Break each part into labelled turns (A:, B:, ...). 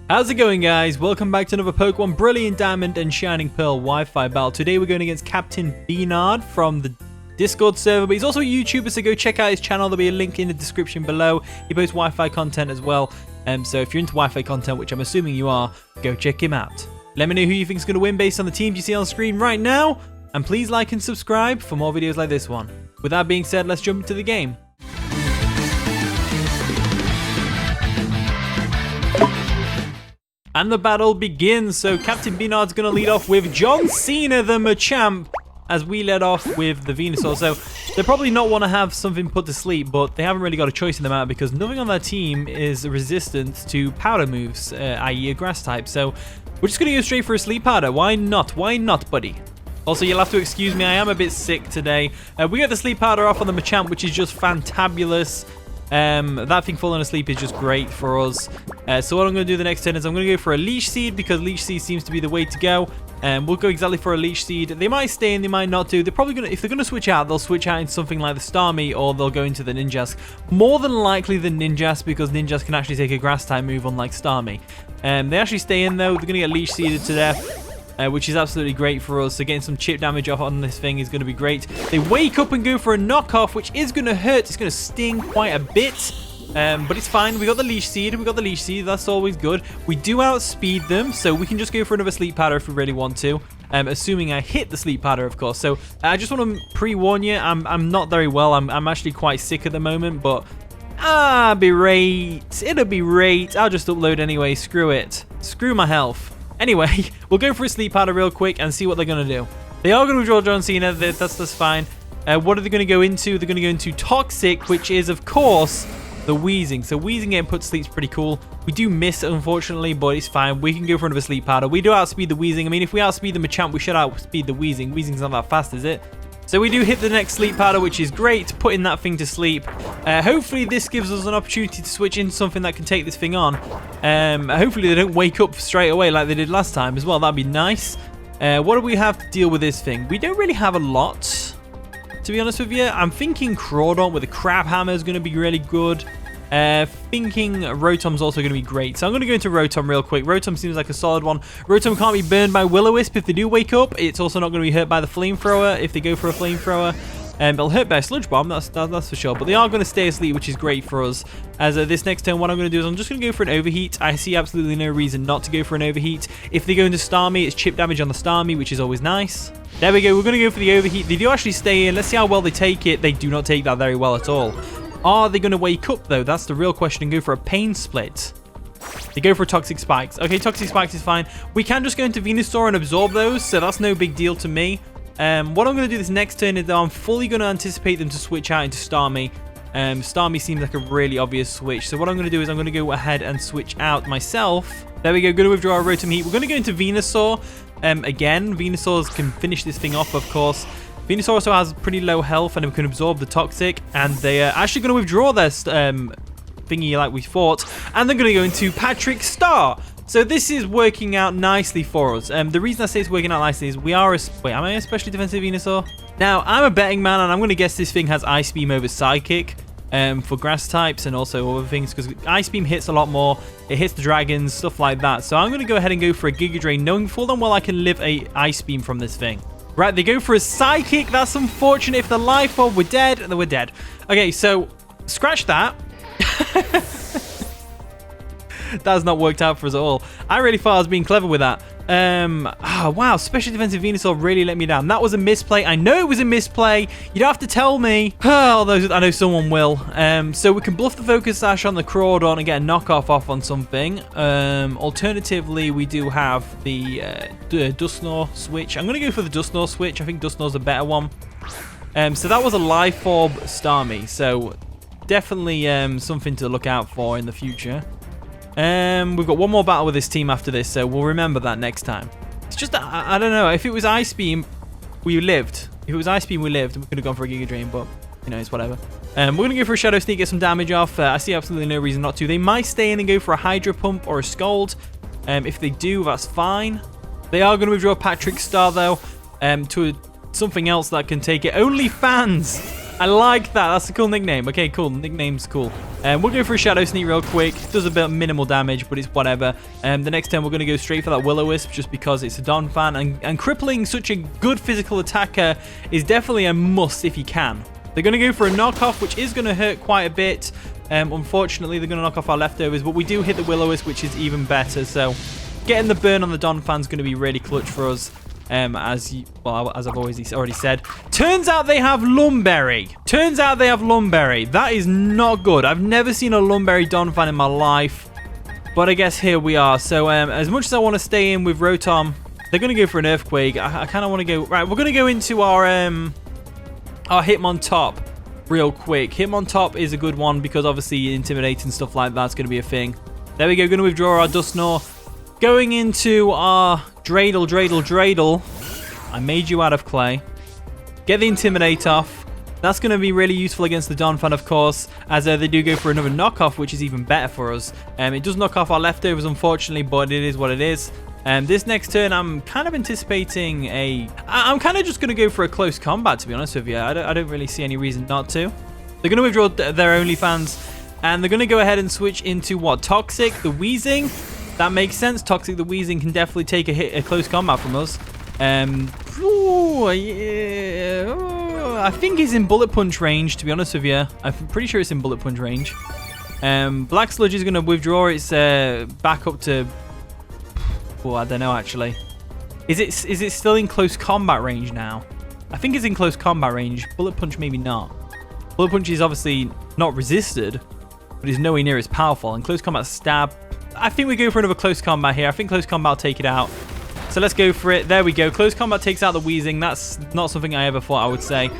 A: How's it going, guys? Welcome back to another Pokemon Brilliant Diamond and Shining Pearl Wi-Fi battle. Today we're going against Captain B-NARD from the Discord server, but he's also a YouTuber, so go check out his channel. There'll be a link in the description below. He posts Wi-Fi content as well, so if you're into Wi-Fi content, which I'm assuming you are, go check him out. Let me know who you think is going to win based on the teams you see on the screen right now, and please like and subscribe for more videos like this one. With that being said, let's jump into the game. And the battle begins. So Captain B-NARD's going to lead off with John Cena, the Machamp, as we led off with the Venusaur. So they probably not want to have something put to sleep, but they haven't really got a choice in the matter because nothing on their team is resistant to powder moves, i.e. a grass type. So we're just going to go straight for a sleep powder. Why not? Why not, buddy? Also, you'll have to excuse me. I am a bit sick today. We got the sleep powder off on the Machamp, which is just fantabulous. That thing falling asleep is just great for us. So what I'm going to do the next turn is I'm going to go for a Leech Seed because Leech Seed seems to be the way to go. We'll go exactly for a Leech Seed. They might stay in, they might not do. They're probably going to, if they're going to switch out, they'll switch out into something like the Starmie or they'll go into the Ninjask. More than likely the Ninjask because Ninjask can actually take a grass type move unlike Starmie. They actually stay in though. They're going to get Leech Seeded to death. Which is absolutely great for us. So getting some chip damage off on this thing is going to be great. They wake up and go for a knockoff, which is going to hurt. It's going to sting quite a bit. But it's fine. We got the Leech Seed. We got the Leech Seed. That's always good. We do outspeed them, so we can just go for another sleep powder if we really want to. Assuming I hit the sleep powder, of course. So I just want to pre-warn you. I'm not very well. I'm actually quite sick at the moment, but it'll be right. It'll be right. I'll just upload anyway. Screw it. Screw my health. Anyway, we'll go for a sleep powder real quick and see what they're going to do. They are going to withdraw John Cena. That's fine. What are they going to go into? They're going to go into Toxic, which is, of course, the Wheezing. So Wheezing getting put to sleep is pretty cool. We do miss it, unfortunately, but it's fine. We can go for another sleep powder. We do outspeed the Wheezing. I mean, if we outspeed the Machamp, we should outspeed the Wheezing. Wheezing's not that fast, is it? So we do hit the next sleep powder, which is great, putting that thing to sleep. Hopefully this gives us an opportunity to switch into something that can take this thing on. Hopefully they don't wake up straight away like they did last time as well. That'd be nice. What do we have to deal with this thing? We don't really have a lot, to be honest with you. I'm thinking Crawdaunt with a Crabhammer is going to be really good. Thinking Rotom's also going to be great. So I'm going to go into Rotom real quick. Rotom seems like a solid one. Rotom can't be burned by Will-O-Wisp if they do wake up. It's also not going to be hurt by the Flamethrower if they go for a Flamethrower. They'll hurt by a Sludge Bomb, that's for sure. But they are going to stay asleep, which is great for us. As this next turn, what I'm going to do is I'm just going to go for an Overheat. I see absolutely no reason not to go for an Overheat. If they go into Starmie, it's chip damage on the Starmie, which is always nice. There we go. We're going to go for the Overheat. They do actually stay in. Let's see how well they take it. They do not take that very well at all. Are they going to wake up, though? That's the real question, and go for a Pain Split. They go for Toxic Spikes. Okay, Toxic Spikes is fine. We can just go into Venusaur and absorb those, so that's no big deal to me. What I'm going to do this next turn is that I'm fully going to anticipate them to switch out into Starmie. Starmie seems like a really obvious switch. So what I'm going to do is I'm going to go ahead and switch out myself. There we go. Going to withdraw our Rotom-Heat. We're going to go into Venusaur. Again, Venusaurs can finish this thing off, of course. Venusaur also has pretty low health and it can absorb the Toxic. And they are actually going to withdraw their thingy like we thought. And they're going to go into Patrick Star. So this is working out nicely for us. The reason I say it's working out nicely is we are a... Wait, am I a specially defensive Venusaur? Now, I'm a betting man and I'm going to guess this thing has Ice Beam over Psychic for grass types and also other things because Ice Beam hits a lot more. It hits the dragons, stuff like that. So I'm going to go ahead and go for a Giga Drain, knowing full and well I can live a Ice Beam from this thing. Right, they go for a Psychic. That's unfortunate. If they're life or we're dead, then we're dead. Okay, so scratch that. That has not worked out for us at all. I really thought I was being clever with that. Wow, Special Defensive Venusaur really let me down. That was a misplay. I know it was a misplay. You don't have to tell me. Although I know someone will. So we can bluff the Focus Sash on the Crawdaunt and get a knockoff off on something. Alternatively, we do have the Dusknoir switch. I'm going to go for the Dusknoir switch. I think Dusknoir's a better one. So that was a Life Orb Starmie. So definitely something to look out for in the future. We've got one more battle with this team after this, so we'll remember that next time. It's just that, I don't know, if it was Ice Beam, we lived. If it was Ice Beam, we lived, and we could have gone for a Giga Drain, but, you know, it's whatever. We're going to go for a Shadow Sneak, get some damage off. I see absolutely no reason not to. They might stay in and go for a Hydro Pump or a Scald. If they do, that's fine. They are going to withdraw Patrick Star, though, to something else that can take it. Only Fans! I like that. That's a cool nickname. Okay, cool. Nickname's cool. We'll go for a Shadow Sneak real quick. Does a bit of minimal damage, but it's whatever. The next turn, we're going to go straight for that Will-O-Wisp just because it's a Donphan. And crippling such a good physical attacker is definitely a must if you can. They're going to go for a knockoff, which is going to hurt quite a bit. Unfortunately, they're going to knock off our leftovers, but we do hit the Will-O-Wisp, which is even better. So getting the burn on the Donphan is going to be really clutch for us. As I've already said. Turns out they have Lumberry. That is not good. I've never seen a Lumberry Donphan in my life. But I guess here we are. So as much as I want to stay in with Rotom, they're going to go for an Earthquake. I kind of want to go... Right, we're going to go into our Hitmontop real quick. Hitmontop is a good one because obviously Intimidate and stuff like that's going to be a thing. There we go. Going to withdraw our Dusknoir. Going into our Dreidel. I made you out of clay. Get the Intimidate off. That's going to be really useful against the Donphan, of course, as they do go for another knockoff, which is even better for us. It does knock off our leftovers, unfortunately, but it is what it is. This next turn, I'm kind of anticipating I'm kind of just going to go for a close combat, to be honest with you. I don't really see any reason not to. They're going to withdraw their OnlyFans, and they're going to go ahead and switch into what? Toxic, the Wheezing. That makes sense. Toxic the Wheezing can definitely take a close combat from us. I think he's in Bullet Punch range, to be honest with you. I'm pretty sure it's in Bullet Punch range. Black Sludge is going to withdraw its back up to... Oh, I don't know, actually. Is it still in close combat range now? I think it's in close combat range. Bullet Punch, maybe not. Bullet Punch is obviously not resisted, but is nowhere near as powerful. And close combat stab... I think we go for another close combat here. I think close combat will take it out. So let's go for it. There we go. Close combat takes out the Wheezing. That's not something I ever thought I would say.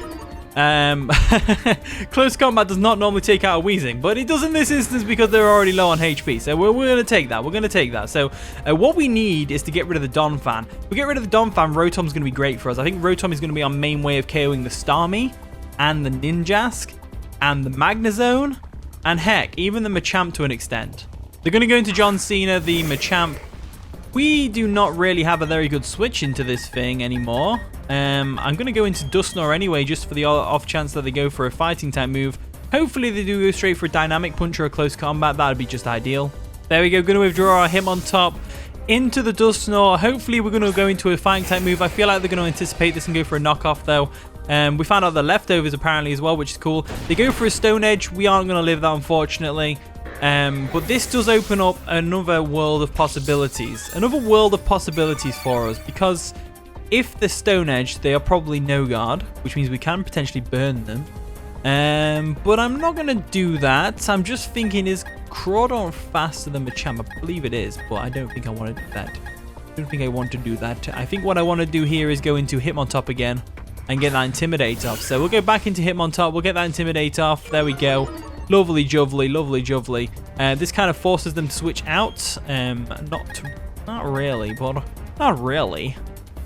A: Close combat does not normally take out a Wheezing, but it does in this instance because they're already low on HP. So we're going to take that. We're going to take that. So what we need is to get rid of the Donphan. If we get rid of the Donphan, Rotom's going to be great for us. I think Rotom is going to be our main way of KOing the Starmie and the Ninjask and the Magnezone and heck, even the Machamp to an extent. They're going to go into John Cena, the Machamp. We do not really have a very good switch into this thing anymore. I'm going to go into Dusknoir anyway, just for the off chance that they go for a fighting type move. Hopefully they do go straight for a dynamic punch or a close combat. That would be just ideal. There we go. Going to withdraw our Hitmontop into the Dusknoir. Hopefully we're going to go into a fighting type move. I feel like they're going to anticipate this and go for a knockoff though. We found out the leftovers apparently as well, which is cool. They go for a Stone Edge. We aren't going to live that, unfortunately. But this does open up another world of possibilities. Another world of possibilities for us. Because if the Stone Edge, they are probably no guard, which means we can potentially burn them. But I'm not going to do that. I'm just thinking, is Crawdaunt faster than Machamp? I believe it is, but I don't think I want to do that. I don't think I want to do that. I think what I want to do here is go into Hitmontop again and get that Intimidate off. So we'll go back into Hitmontop. We'll get that Intimidate off. There we go. Lovely jubbly, lovely jubbly. This kind of forces them to switch out. Not really, but not really.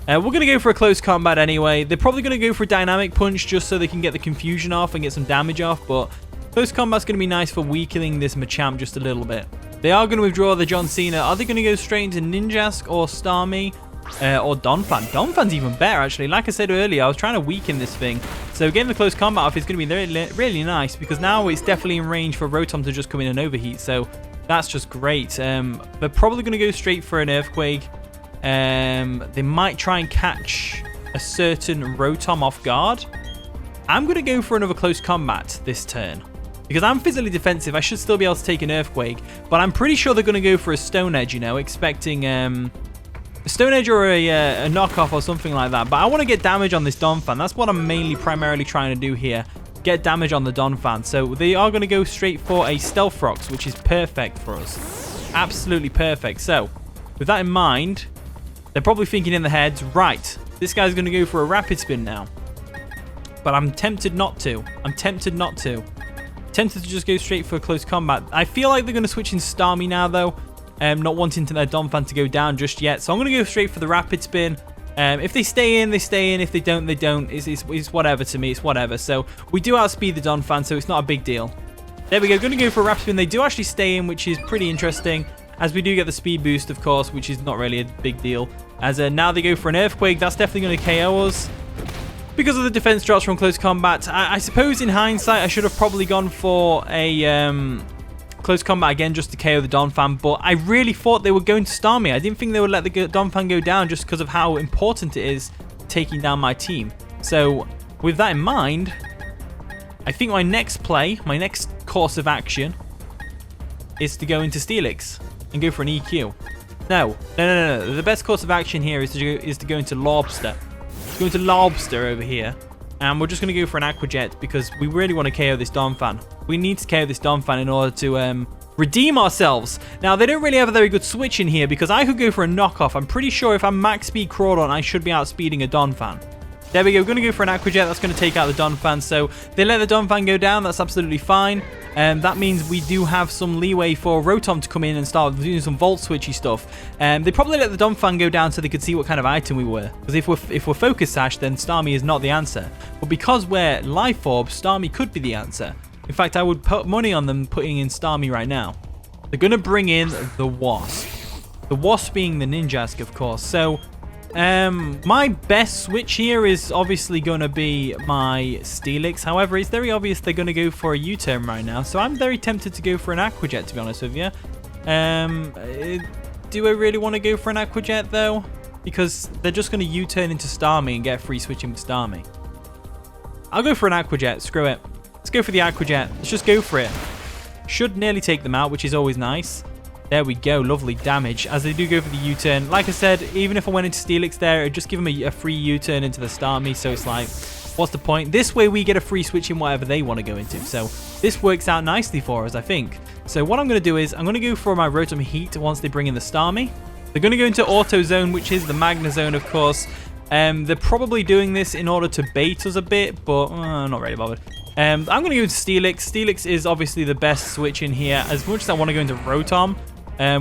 A: We're going to go for a close combat anyway. They're probably going to go for a dynamic punch just so they can get the confusion off and get some damage off. But close combat's going to be nice for weakening this Machamp just a little bit. They are going to withdraw the John Cena. Are they going to go straight into Ninjask or Starmie? Or Donphan. Donphan's even better, actually. Like I said earlier, I was trying to weaken this thing. So getting the close combat off is going to be really nice because now it's definitely in range for Rotom to just come in and overheat. So that's just great. They're probably going to go straight for an Earthquake. They might try and catch a certain Rotom off guard. I'm going to go for another close combat this turn. Because I'm physically defensive, I should still be able to take an Earthquake. But I'm pretty sure they're going to go for a Stone Edge, you know, expecting... a Stone Edge or a knockoff or something like that. But I want to get damage on this Donphan. That's what I'm primarily trying to do here. Get damage on the Donphan. So they are going to go straight for a Stealth Rocks, which is perfect for us. Absolutely perfect. So with that in mind, they're probably thinking in their heads, right, this guy's going to go for a Rapid Spin now. But I'm tempted not to. Tempted to just go straight for a close combat. I feel like they're going to switch in Starmie now, though. Not wanting their Donphan to go down just yet. So I'm going to go straight for the Rapid Spin. If they stay in, they stay in. If they don't, they don't. It's whatever to me. It's whatever. So we do outspeed the Donphan, so it's not a big deal. There we go. Going to go for a Rapid Spin. They do actually stay in, which is pretty interesting. As we do get the speed boost, of course, which is not really a big deal. As now they go for an Earthquake. That's definitely going to KO us. because of the defense drops from close combat. I suppose in hindsight I should have probably gone for a close combat again just to KO the Donphan, but I really thought they were going to star me. I didn't think they would let the Donphan go down just because of how important it is taking down my team. So with that in mind, I think my next play, my next course of action is to go into Steelix and go for an EQ. No. The best course of action here is to go into Lawbster. Go into Lawbster over here. And we're just going to go for an Aqua Jet because we really want to KO this Donphan. We need to KO this Donphan in order to redeem ourselves. Now, they don't really have a very good switch in here because I could go for a knockoff. I'm pretty sure if I'm max speed Crawdaunt, I should be outspeeding a Donphan. There we go. We're going to go for an Aqua Jet. That's going to take out the Donphan. So they let the Donphan go down. That's absolutely fine. That means we do have some leeway for Rotom to come in and start doing some Volt Switchy stuff. They probably let the Donphan go down so they could see what kind of item we were. Because if we're Focus Sash, then Starmie is not the answer. But because we're Life Orb, Starmie could be the answer. In fact, I would put money on them putting in Starmie right now. They're going to bring in the Wasp. The Wasp being the Ninjask, of course. So my best switch here is obviously going to be my Steelix. However, it's very obvious they're going to go for a U-turn right now. So I'm very tempted to go for an Aqua Jet, to be honest with you. Do I really want to go for an Aqua Jet, though? Because they're just going to U-turn into Starmie and get free switching with Starmie. I'll go for an Aqua Jet. Screw it. Let's go for the Aqua Jet. Let's just go for it. Should nearly take them out, which is always nice. There we go, lovely damage as they do go for the U-turn. Like I said, even if I went into Steelix there, it'd just give them a free U-turn into the Starmie, so it's like, what's the point? This way we get a free switch in whatever they want to go into, so this works out nicely for us, I think. So what I'm going to do is, I'm going to go for my Rotom-Heat once they bring in the Starmie. They're going to go into Auto Zone, which is the Magna Zone, of course. They're probably doing this in order to bait us a bit, but I'm not really bothered. I'm going to go into Steelix. Steelix is obviously the best switch in here, as much as I want to go into Rotom.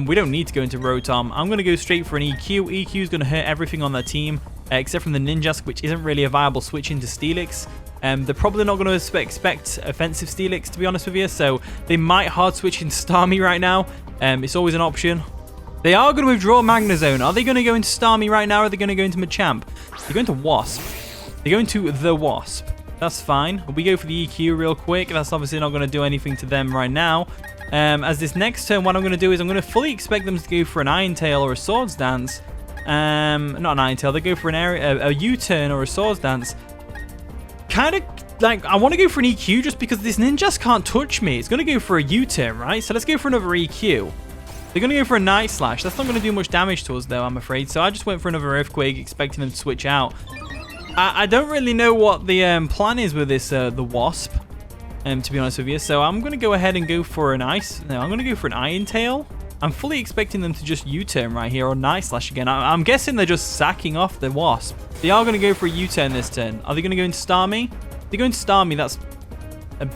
A: We don't need to go into Rotom. I'm going to go straight for an EQ. EQ is going to hurt everything on their team, except from the Ninjask, which isn't really a viable switch into Steelix. They're probably not going to expect offensive Steelix, to be honest with you, so they might hard switch into Starmie right now. It's always an option. They are going to withdraw Magna Zone. Are they going to go into Starmie right now, or are they going to go into Machamp? They're going to Wasp. They're going to the Wasp. That's fine. We go for the EQ real quick. That's obviously not going to do anything to them right now. As this next turn, what I'm going to do is I'm going to fully expect them to go for an Iron Tail or a Swords Dance. Not an Iron Tail. They go for a U-turn or a Swords Dance. Kind of like, I want to go for an EQ just because this Ninjask can't touch me. It's going to go for a U-turn, right? So let's go for another EQ. They're going to go for a Night Slash. That's not going to do much damage to us, though, I'm afraid. So I just went for another Earthquake, expecting them to switch out. I don't really know what the plan is with this, the Wasp, to be honest with you. So I'm going to go ahead and go for an Ice. No, I'm going to go for an Iron Tail. I'm fully expecting them to just U-turn right here or Night Slash again. I'm guessing they're just sacking off the Wasp. They are going to go for a U-turn this turn. Are they going to go into Starmie? If they go into Starmie, that's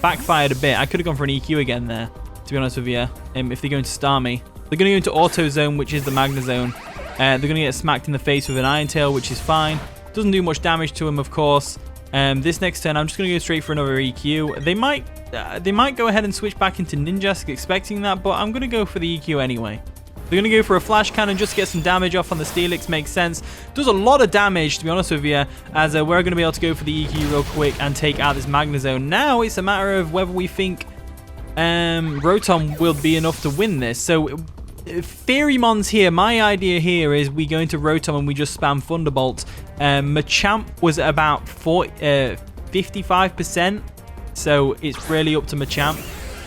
A: backfired a bit. I could have gone for an EQ again there, to be honest with you. If they go into Starmie. They're going to go into Auto Zone, which is the Magna Zone. They're going to get smacked in the face with an Iron Tail, which is fine. Doesn't do much damage to him, of course. This next turn, I'm just going to go straight for another EQ. They might go ahead and switch back into Ninjask, expecting that, but I'm going to go for the EQ anyway. They're going to go for a Flash Cannon just to get some damage off on the Steelix. Makes sense. Does a lot of damage, to be honest with you, as we're going to be able to go for the EQ real quick and take out this Magna Zone. Now it's a matter of whether we think Rotom will be enough to win this. So Theorymon's here. My idea here is we go into Rotom and we just spam Thunderbolt. Machamp was about 55%, so it's really up to Machamp.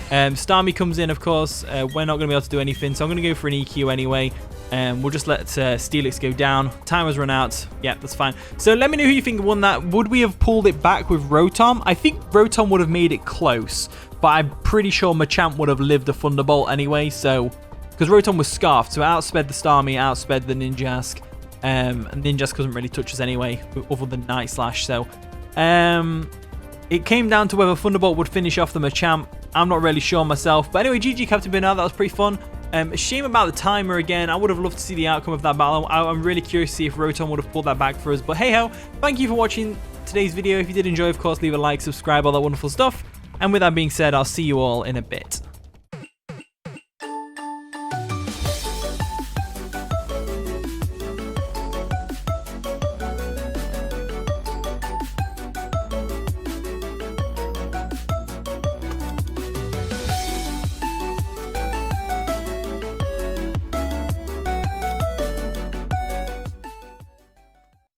A: Starmie comes in, of course. We're not going to be able to do anything, so I'm going to go for an EQ anyway. We'll just let Steelix go down. Timer's run out. Yeah, that's fine. So let me know who you think won that. Would we have pulled it back with Rotom? I think Rotom would have made it close, but I'm pretty sure Machamp would have lived the Thunderbolt anyway, so... Because Rotom was Scarfed, so it outsped the Starmie, outsped the Ninjask. And Ninjask doesn't really touch us anyway, other than Night Slash. So, it came down to whether Thunderbolt would finish off the Machamp. I'm not really sure myself. But anyway, GG Captain B-NARD, that was pretty fun. A shame about the timer again. I would have loved to see the outcome of that battle. I'm really curious to see if Rotom would have pulled that back for us. But hey ho, thank you for watching today's video. If you did enjoy, of course, leave a like, subscribe, all that wonderful stuff. And with that being said, I'll see you all in a bit.